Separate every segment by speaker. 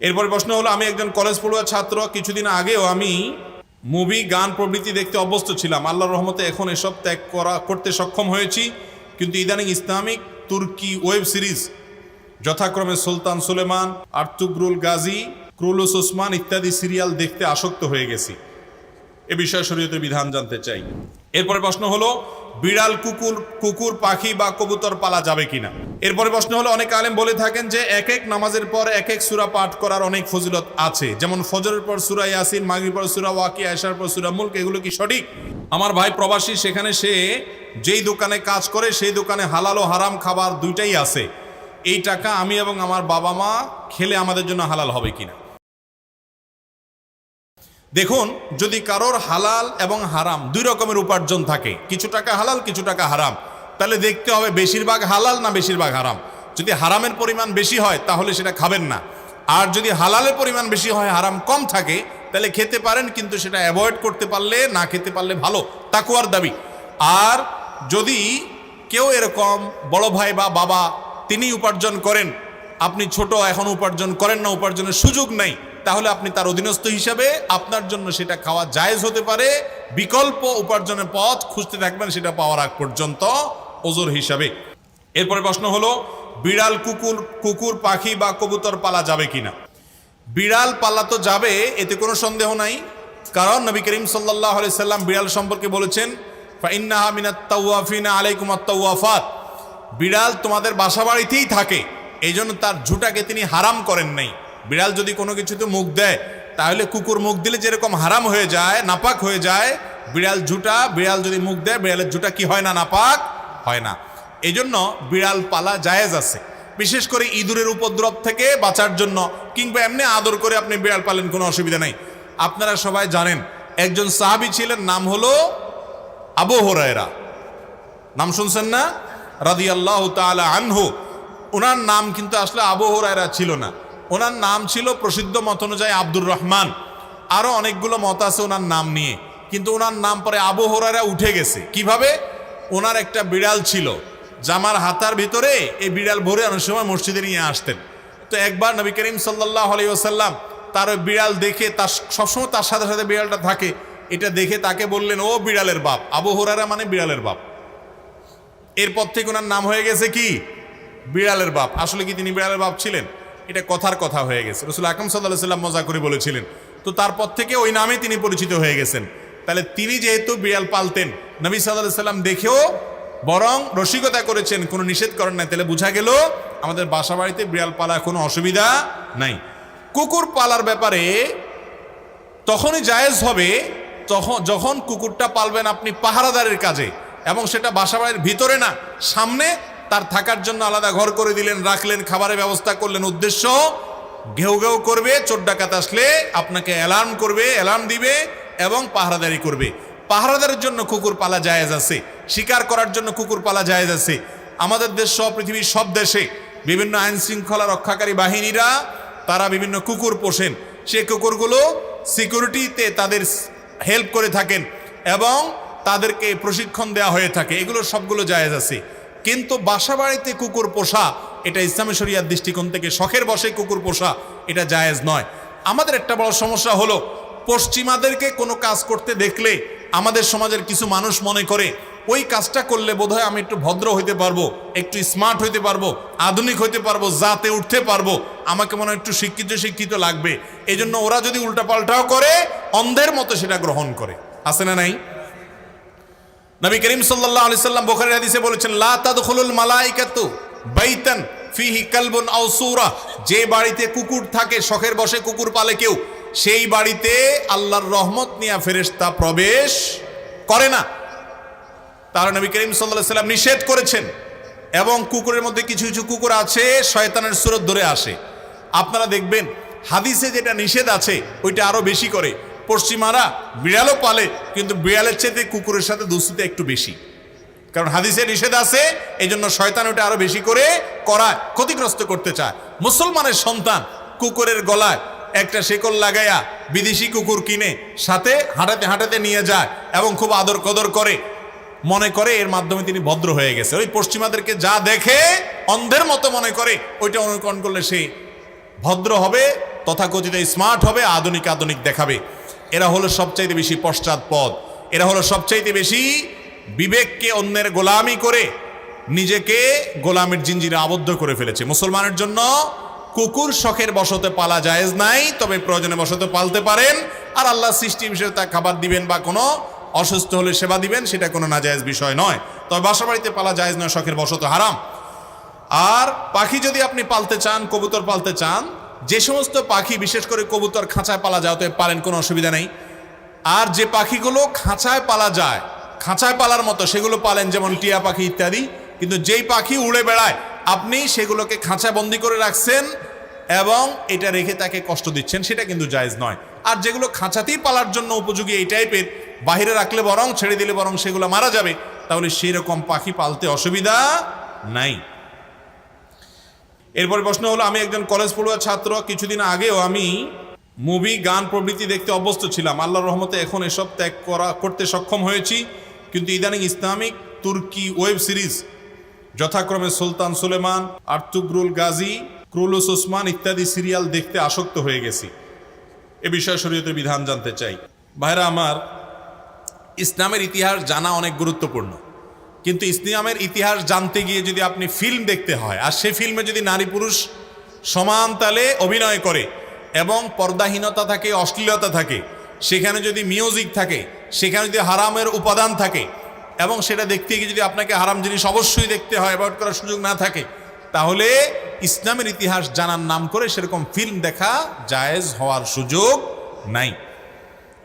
Speaker 1: এরপরে প্রশ্ন হলো, আমি একজন কলেজ পড়ুয়া ছাত্র, কিছুদিন আগেও আমি মুভি গান প্রভৃতি দেখতে অভ্যস্ত ছিলাম। আল্লাহর রহমতে এখন এসব ত্যাগ করতে সক্ষম হয়েছি, কিন্তু ইদানিং ইসলামিক তুর্কি ওয়েব সিরিজ যথাক্রমে সুলতান সুলেমান, আর্তুগ্রুল গাজী, ক্রুলুস ওসমান ইত্যাদি সিরিয়াল দেখতে আসক্ত হয়ে গেছি। এ বিষয়ে শরীয়তের বিধান জানতে চাই। এরপরে প্রশ্ন হলো, বিড়াল, কুকুর, পাখি বা কবুতর পালা যাবে কিনা। এরপরে প্রশ্ন হলো, অনেক আলেম বলে থাকেন যে এক এক নামাজের পর এক এক সূরা পাঠ করার অনেক ফজিলত আছে, যেমন ফজরের পর সূরা ইয়াসিন, মাগরিবের পর সূরা ওয়াকিয়া, এশার পর সূরা মুলক। এগুলো কি সঠিক? আমার ভাই প্রবাসী, সেখানে সে যেই দোকানে কাজ করে সেই দোকানে হালাল ও হারাম খাবার দুইটাই আছে। এই টাকা আমি এবং আমার বাবা মা খেলে আমাদের জন্য হালাল হবে কিনা। দেখুন, যদি কারোর হালাল এবং হারাম দুই রকমের উপার্জন থাকে, কিছু টাকা হালাল কিছু টাকা হারাম, তাহলে দেখতে হবে বেশিরভাগ হালাল না বেশিরভাগ হারাম। যদি হারামের পরিমাণ বেশি হয় তাহলে সেটা খাবেন না, আর যদি হালালের পরিমাণ বেশি হয়, হারাম কম থাকে, তাহলে খেতে পারেন, কিন্তু সেটা অ্যাভয়েড করতে পারলে, না খেতে পারলে ভালো, তাকওয়ার দাবি। আর যদি কেউ এরকম বড় ভাই বা বাবা তিনি উপার্জন করেন, আপনি ছোট, এখন উপার্জন করেন না, উপার্জনের সুযোগ নাই, তাহলে আপনি তার অধীনস্থ হিসাবে আপনার জন্য সেটা খাওয়া জায়েজ হতে পারে। বিকল্প উপার্জনের পথ খুঁজতে থাকবেন সেটা পাওয়ার আগ পর্যন্ত ওজর হিসাবে। এরপরে প্রশ্ন হলো, বিড়াল, কুকুর, পাখি বা কবুতর পালা যাবে কিনা। বিড়াল পালা তো যাবে, এতে কোনো সন্দেহ নাই, কারণ নবী করিম সাল্লাল্লাহু আলাইহি সাল্লাম বিড়াল সম্পর্কে বলেছেন, ফাইন্নাহা মিনাত তাওয়াফিনা আলাইকুমাত তাওয়াফাত। বিড়াল তোমাদের বাসা বাড়িতেই থাকে, এই জন্য তার ঝুঁটাকে তিনি হারাম করেন নাই। বিড়াল যদি কোনো কিছুতে মুখ দেয়, তাহলে কুকুর মুখ দিলে যেরকম হারাম হয়ে যায়, নাপাক হয়ে যায়, বিড়াল যদি মুখ দেয়, বিড়ালের ঝুঁটা কি হয় না, নাপাক হয় না। এই জন্য বিড়াল পালা জায়েজ আছে, বিশেষ করে ইঁদুরের উপদ্রব থেকে বাঁচার জন্য, কিংবা এমনি আদর করে আপনি বিড়াল পালেন, কোনো অসুবিধা নাই। আপনারা সবাই জানেন, একজন সাহাবী ছিলেন, নাম হলো আবু হুরায়রা, নাম শুনছেন না, রাদিয়াল্লাহু তাআলা আনহু। ওনার নাম কিন্তু আসলে আবু হুরায়রা ছিল না, ওনার নাম ছিল প্রসিদ্ধ মত অনুযায়ী আব্দুর রহমান। আরও অনেকগুলো মত আছে ওনার নাম নিয়ে, কিন্তু ওনার নাম পরে আবু হুরায়রা উঠে গেছে। কিভাবে? ওনার একটা বিড়াল ছিল, জামার হাতার ভিতরে এই বিড়াল ভরে অনেক সময় মসজিদে নিয়ে আসতেন। তো একবার নবী করিম সাল্লাল্লাহু আলাইহি ওয়াসাল্লাম তার ওই বিড়াল দেখে, তার সবসময় তার সাথে সাথে বিড়ালটা থাকে, এটা দেখে তাকে বললেন, ও বিড়ালের বাপ। আবু হুরায়রা মানে বিড়ালের বাপ। এরপর থেকে ওনার নাম হয়ে গেছে কি, বিড়ালের বাপ। আসলে কি তিনি বিড়ালের বাপ ছিলেন? এটা কথার কথা হয়ে গেছে, রাসূল আকরাম সাল্লাল্লাহু আলাইহি ওয়াসাল্লাম মজা করে বলেছিলেন। তো তারপর থেকে ওই নামে তিনি পরিচিত হয়ে গেছেন। তাহলে তিনি যেহেতু বিড়াল পালতেন, নবী সাল্লাল্লাহু আলাইহি ওয়াসাল্লাম দেখেও বরং রসিকতা করেছেন, কোনো নিষেধ করেন নাই। তাহলে বোঝা গেল আমাদের বাসা বাড়িতে বিড়াল পালা কোনো অসুবিধা নাই। কুকুর পালার ব্যাপারে তখনই জায়েজ হবে যখন কুকুরটা পালবেন আপনি পাহারাদারের কাজে, এবং সেটা বাসা বাড়ির ভিতরে না, সামনে তার থাকার জন্য আলাদা ঘর করে দিলেন, রাখলেন, খাবারের ব্যবস্থা করলেন। উদ্দেশ্য, ঘেউ ঘেউ করবে, চোর ডাকাত আসলে আপনাকে অ্যালার্ম দিবে এবং পাহারাদারি করবে। পাহারাদারের জন্য কুকুর পালা জায়েজ আছে, শিকার করার জন্য কুকুর পালা জায়েজ আছে। আমাদের দেশ সহ পৃথিবীর সব দেশে বিভিন্ন আইন শৃঙ্খলা রক্ষাকারী বাহিনীরা তারা বিভিন্ন কুকুর পোষেন, সেই কুকুরগুলো সিকিউরিটিতে তাদের হেল্প করে থাকেন এবং তাদেরকে প্রশিক্ষণ দেওয়া হয়ে থাকে, এগুলো সবগুলো জায়েজ আছে। কিন্তু বাসা বাড়িতে কুকুর পোষা, এটা ইসলামী শরিয়ার দৃষ্টিকোণ থেকে শখের বশে কুকুর পোষা, এটা জায়েজ নয়। আমাদের একটা বড় সমস্যা হলো, পশ্চিমাদেরকে কোনো কাজ করতে দেখলে আমাদের সমাজের কিছু মানুষ মনে করে ওই কাজটা করলে বোধহয় আমি একটু ভদ্র হইতে পারবো, একটু স্মার্ট হইতে পারবো, আধুনিক হইতে পারবো, জাতে উঠতে পারবো, আমাকে মনে হয় একটু শিক্ষিত লাগবে। এই জন্য ওরা যদি উল্টাপাল্টাও করে, অন্ধের মতো সেটা গ্রহণ করে। আছে না নাই? নবী করিম সাল্লাল্লাহু আলাইহি সাল্লাম বুখারীর হাদিসে বলেছেন, লা তাদখুলুল মালাইকাতু বাইতান ফিহি কালবুন আও সূরা। যে বাড়িতে কুকুর থাকে, শখের বশে কুকুর পালে কেউ, সেই বাড়িতে আল্লাহর রহমত নিয়ে ফেরেশতা প্রবেশ করে না। তারা নবী করিম সাল্লাল্লাহু আলাইহি সাল্লাম নিষেধ করেছেন। এবং কুকুরের মধ্যে কিছু কিছু কুকুর আছে শয়তানের সুরত ধরে আসে। আপনারা দেখবেন হাদিসে যেটা নিষেধ আছে ওইটা আরো বেশি করে। পশ্চিমারা বিড়ালও পালে, কিন্তু বিড়ালের চেয়ে কুকুরের সাথে দুস্তিতে একটু বেশি, কারণ হাদিসে নিষেধ আছে, এই জন্য শয়তান ওটা আরো বেশি করে করায়, ক্ষতিগ্রস্ত করতে চায়। মুসলমানের সন্তান কুকুরের গলায় একটা শেকল লাগাইয়া বিদেশি কুকুর কিনে সাথে হাঁটাতে হাঁটাতে নিয়ে যায় এবং খুব আদর কদর করে, মনে করে এর মাধ্যমে তিনি ভদ্র হয়ে গেছে। ওই পশ্চিমাদেরকে যা দেখে অন্ধের মতো মনে করে, ওইটা অনুকরণ করলে সে ভদ্র হবে, তথাকথিত স্মার্ট হবে, আধুনিক আধুনিক দেখাবে। এরা হলো সবচাইতে বেশি পশ্চাৎপদ, এরা হলো সবচাইতে বেশি বিবেককে অন্যের গোলামি করে নিজেকে গোলামের জিঞ্জিরে আবদ্ধ করে ফেলেছে। মুসলমানের জন্য কুকুর শখের বশতে পালা জায়েজ নাই, তবে প্রয়োজনে বশতে পালতে পারেন। আর আল্লাহ সৃষ্টি বিষয়ে তা খাবার দিবেন বা কোনো অসুস্থ হলে সেবা দিবেন, সেটা কোনো নাজায়েজ বিষয় নয়। তবে বাসা বাড়িতে পালা জায়েজ নয়, শখের বশত হারাম। আর পাখি যদি আপনি পালতে চান, কবুতর পালতে চান, যে সমস্ত পাখি বিশেষ করে কবুতর খাঁচায় পালা যায়, অতএব পালেন, কোনো অসুবিধা নেই। আর যে পাখিগুলো খাঁচায় পালা যায়, খাঁচায় পালার মতো, সেগুলো পালেন, যেমন টিয়া পাখি ইত্যাদি। কিন্তু যেই পাখি উড়ে বেড়ায়, আপনি সেগুলোকে খাঁচা বন্দি করে রাখছেন এবং এটা রেখে তাকে কষ্ট দিচ্ছেন, সেটা কিন্তু জায়েজ নয়। আর যেগুলো খাঁচাতেই পালার জন্য উপযোগী এই টাইপের, বাহিরে রাখলে বরং, ছেড়ে দিলে বরং সেগুলো মারা যাবে, তাহলে সেই রকম পাখি পালতে অসুবিধা নাই। এরপরে প্রশ্ন হলো, আমি একজন কলেজ পড়ুয়া ছাত্র। কিছুদিন আগেও আমি মুভি, গান প্রভৃতি দেখতে অভ্যস্ত ছিলাম। আল্লাহর রহমতে এখন এসব ত্যাগ করতে সক্ষম হয়েছি। কিন্তু ইদানিং ইসলামিক তুর্কি ওয়েব সিরিজ, যথাক্রমে সুলতান সুলেমান, আর্তুগরুল গাজী, ক্রুলুস ওসমান ইত্যাদি সিরিয়াল দেখতে আসক্ত হয়ে গেছি। এ বিষয়ে শরীয়তের বিধান জানতে চাই। ভাইরা আমার, ইসলামের ইতিহাস জানা অনেক গুরুত্বপূর্ণ, কিন্তু ইসলামের ইতিহাস জানতে গিয়ে যদি আপনি ফিল্ম দেখতে হয়, আর সেই ফিল্মে যদি নারী পুরুষ সমান তালে অভিনয় করে এবং পর্দাহীনতা থাকে, অশ্লীলতা থাকে, সেখানে যদি মিউজিক থাকে, সেখানে যদি হারামের উপাদান থাকে, এবং সেটা দেখতে গিয়ে যদি আপনাকে হারাম জিনিস অবশ্যই দেখতে হয়, অ্যাভয়েড করার সুযোগ না থাকে, তাহলে ইসলামের ইতিহাস জানার নাম করে সেরকম ফিল্ম দেখা জায়েজ হওয়ার সুযোগ নাই।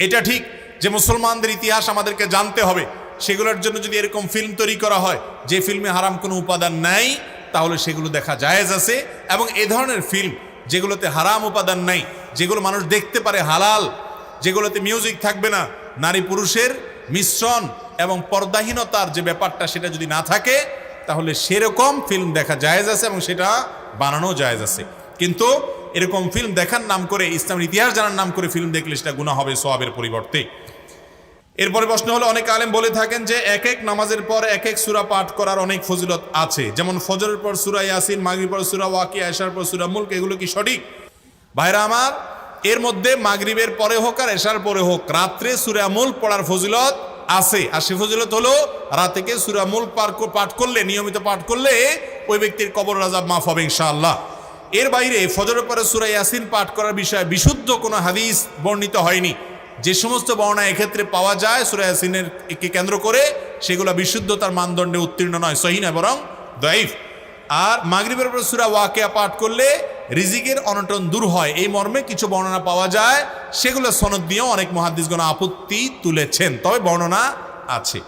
Speaker 1: এটা ঠিক যে মুসলমানদের ইতিহাস আমাদেরকে জানতে হবে, সেগুলোর জন্য যদি এরকম ফিল্ম তৈরি করা হয় যে ফিল্মে হারাম কোনো উপাদান নাই, তাহলে সেগুলো দেখা জায়েজ আছে। এবং এ ধরনের ফিল্ম যেগুলোতে হারাম উপাদান নাই, যেগুলো মানুষ দেখতে পারে হালাল, যেগুলোতে মিউজিক থাকবে না, নারী পুরুষের মিশ্রণ এবং পর্দাহীনতার যে ব্যাপারটা সেটা যদি না থাকে, তাহলে সেরকম ফিল্ম দেখা জায়েজ আছে এবং সেটা বানানো জায়েজ আছে। কিন্তু এরকম ফিল্ম দেখার নাম করে, ইসলামের ইতিহাস জানার নাম করে ফিল্ম দেখলে সেটা গুনাহ হবে সওয়াবের পরিবর্তে। এরপরে প্রশ্ন হলো, অনেক আলেম বলে থাকেন যে এক এক নামাজের পর এক এক সূরা পাঠ করার অনেক ফজিলত আছে, যেমন ফজরের পর সূরা ইয়াসিন, মাগরিবের পর সূরা ওয়াকিয়া, এশার পর সূরা মুলক। এগুলো কি সঠিক? ভাইরা আমার, এর মধ্যে মাগরিবের পরে হোক আর এশার পরে হোক, রাত্রে সূরা মুলক পড়ার ফজিলত আছে। আর সে ফজিলত হলো, রাতে সূরা মুলক পাঠ করলে, নিয়মিত পাঠ করলে ওই ব্যক্তির কবর আযাব মাফ হবে ইনশাআল্লাহ। এর বাইরে ফজরের পরে সূরা ইয়াসিন পাঠ করার বিষয়ে বিশুদ্ধ কোনো হাদিস বর্ণিত হয়নি। যে সমস্ত বর্ণনা এক্ষেত্রে পাওয়া যায় সূরা ইয়াসিনের কে কেন্দ্র করে, সেগুলো বিশুদ্ধতার মানদণ্ডে উত্তীর্ণ নয়, সহিহ নয়, বরং দাঈফ। আর মাগরিবের পর সূরা ওয়াকিয়া পাঠ করলে রিজিকের অনটন দূর হয়, এই মর্মে কিছু বর্ণনা পাওয়া যায়। সেগুলো সনদ দিয়েও অনেক মুহাদ্দিসগণ আপত্তি তুলেছেন, তবে বর্ণনা আছে।